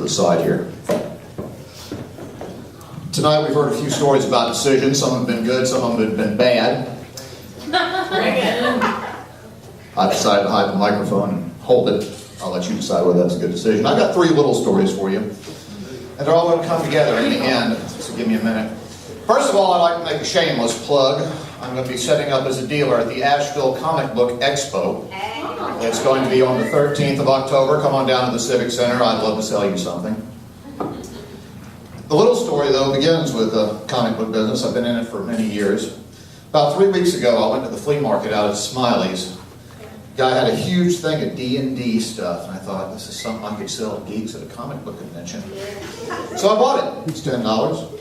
to the side here. Tonight we've heard a few stories about decisions. Some have been good, some of them have been bad. I decided to hide the microphone and hold it. I'll let you decide whether that's a good decision. I've got 3 little stories for you, and they're all going to come together in the end, so give me a minute. First of all, I'd like to make a shameless plug. I'm going to be setting up as a dealer at the Asheville Comic Book Expo. It's going to be on the 13th of October. Come on down to the Civic Center. I'd love to sell you something. The little story, though, begins with the comic book business. I've been in it for many years. About 3 weeks ago, I went to the flea market out at Smiley's. The guy had a huge thing of D&D stuff, and I thought, this is something I could sell to geeks at a comic book convention. So I bought it. It's $10.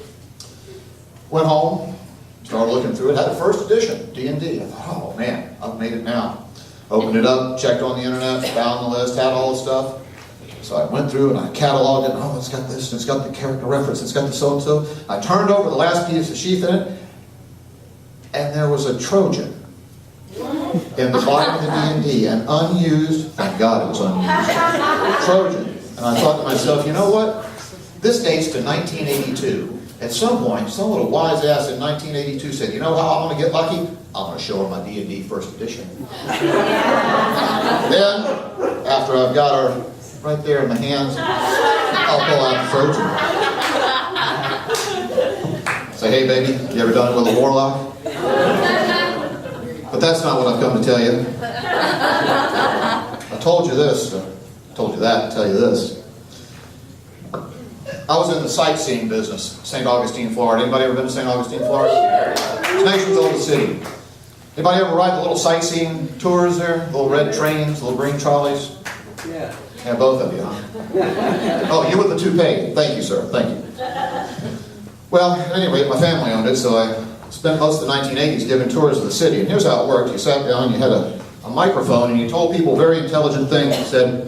Went home, started looking through it, had the first edition, D&D. I thought, oh man, I've made it now. Opened it up, checked on the internet, found the list, had all the stuff. So I went through and I cataloged it. Oh, it's got this, it's got the character reference, it's got the so-and-so. I turned over the last piece of sheath in it, and there was a Trojan in the bottom of the D&D, an unused, thank God it was unused, Trojan. And I thought to myself, you know what? This dates to 1982. At some point, some little wise ass in 1982 said, you know how I'm going to get lucky? I'm going to show her my D&D first edition. Then, after I've got her right there in my hands, I'll pull out the Trojan. Say, hey baby, you ever done it with a warlock? But that's not what I've come to tell you. I told you this, I told you that, I'll tell you this. I was in the sightseeing business, St. Augustine, Florida. Anybody ever been to St. Augustine, Florida? It's the nation's oldest city. Anybody ever ride the little sightseeing tours there? Little red trains, little green trolleys? Yeah. Yeah, both of you, huh? Oh, you with the toupee. Thank you, sir. Thank you. Well, at any rate, my family owned it, so I spent most of the 1980s giving tours of the city. And here's how it worked. You sat down, you had a microphone, and you told people very intelligent things. You said,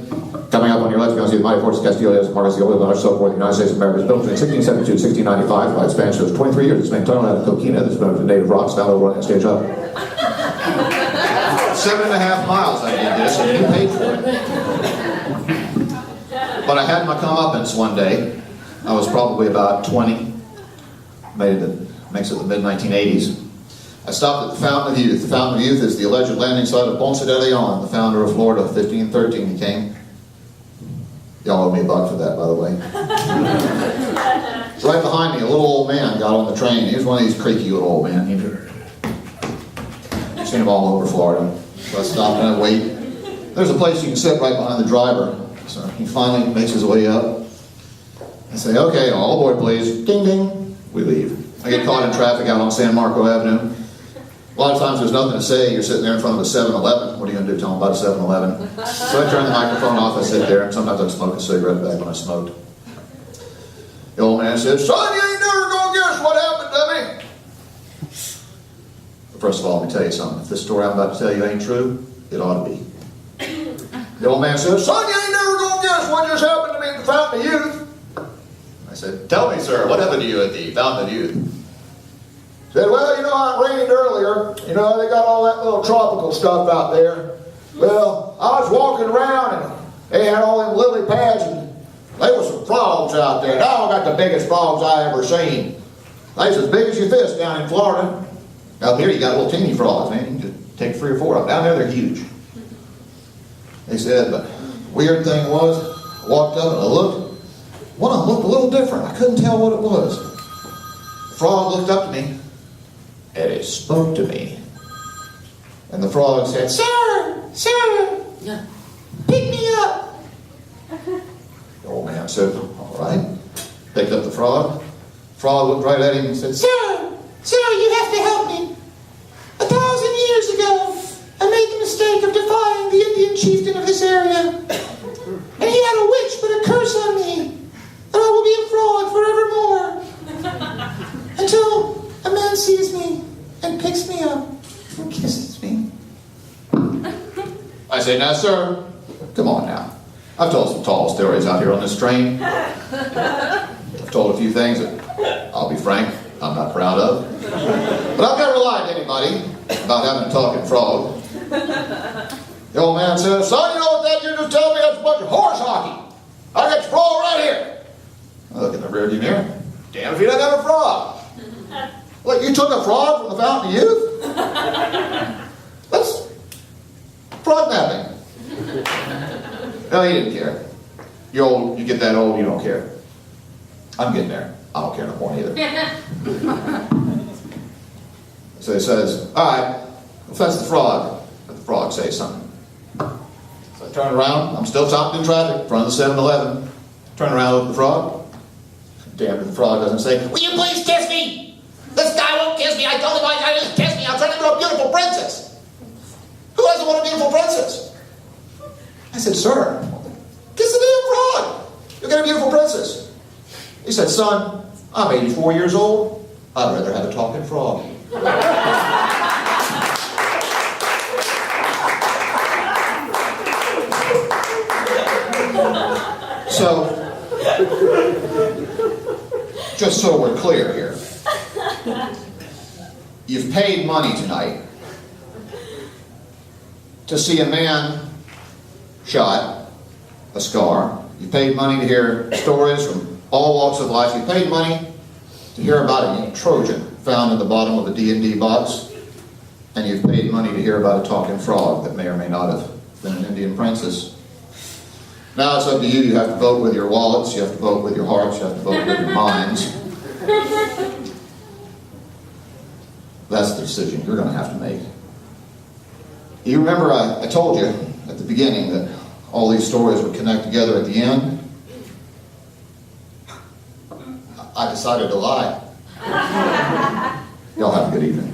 coming up on your left, you're going to see the mighty fortress Castillo, Marcos, the oil, so forth. The United States of America was built between 1672 and 1695. By its span shows 23 years. It's been tunnel out of coquina that's been to native rocks found over on that stage up. 7.5 miles I did this, and you paid for it. But I had my comeuppance one day. I was probably about 20. Makes it the mid-1980s. I stopped at the Fountain of Youth. The Fountain of Youth is the alleged landing site of Ponce de Leon, the founder of Florida. 1513 he came. Y'all owe me $1 for that, by the way. Right behind me, a little old man got on the train. He was one of these creaky little old men. You've seen him all over Florida. So I stopped and I wait. There's a place you can sit right behind the driver. So he finally makes his way up. I say, okay, all aboard please. Ding, ding. We leave. I get caught in traffic out on San Marco Avenue. A lot of times there's nothing to say. You're sitting there in front of a 7-Eleven. What are you going to do? Tell them about a 7-Eleven? So I turn the microphone off. I sit there, and sometimes I'd smoke a cigarette back when I smoked. The old man said, son, you ain't never going to guess what happened to me. First of all, let me tell you something. If this story I'm about to tell you ain't true, it ought to be. The old man said, son, you ain't never going to guess what just happened to me at the Fountain of Youth. I said, tell me, sir, what happened to you at the Fountain of Youth? He said, well, you know how it rained earlier. You know, they got all that little tropical stuff out there. Well, I was walking around and they had all them lily pads and there was some frogs out there. Now I got the biggest frogs I ever seen. They's as big as your fist down in Florida. Out here you got little teeny frogs, man. You can just take 3 or 4 of them. Down there they're huge. He said, but the weird thing was, I walked up and I looked. One of them looked a little different. I couldn't tell what it was. The frog looked up to me, and it spoke to me. And the frog said, sir, pick me up. The old man said, all right. Picked up the frog. The frog looked right at him and said, sir, you have to help me. 1,000 years ago, I made the mistake of defying the Indian chieftain of this area. And he had a witch put a curse on me. And I will be a frog forevermore. Until a man sees me and picks me up and kisses me. I say, now sir, come on now. I've told some tall stories out here on this train. I've told a few things that, I'll be frank, I'm not proud of. But I've never lied to anybody about having a talking frog. The old man says, son, you know what that you just told me? That's a bunch of horse hockey. I got your frog right here. rearview mirror. Damn if he doesn't have a frog. Look, you took a frog from the Fountain of Youth? That's frog napping. No, he didn't care. You're old, you get that old, you don't care. I'm getting there. I don't care no more either. So he says, all right, well, that's the frog. Let the frog say something. So I turn around, I'm still stopped in traffic in front of the 7-Eleven. Turn around, look at the frog. Damn if the frog doesn't say, will you please kiss me? This guy won't kiss me. I told him I just kiss me. I'll turn into a beautiful princess. Who doesn't want a beautiful princess? I said, sir, kiss the damn frog. You'll get a beautiful princess. He said, son, I'm 84 years old. I'd rather have a talking frog. So, just so we're clear here, you've paid money tonight to see a man shot, a scar. You paid money to hear stories from all walks of life. You paid money to hear about a Trojan found in the bottom of a D&D box. And you've paid money to hear about a talking frog that may or may not have been an Indian princess. Now it's up to you. You have to vote with your wallets. You have to vote with your hearts. You have to vote with your minds. That's the decision you're going to have to make. You remember I told you at the beginning that all these stories would connect together at the end? I decided to lie. Y'all have a good evening.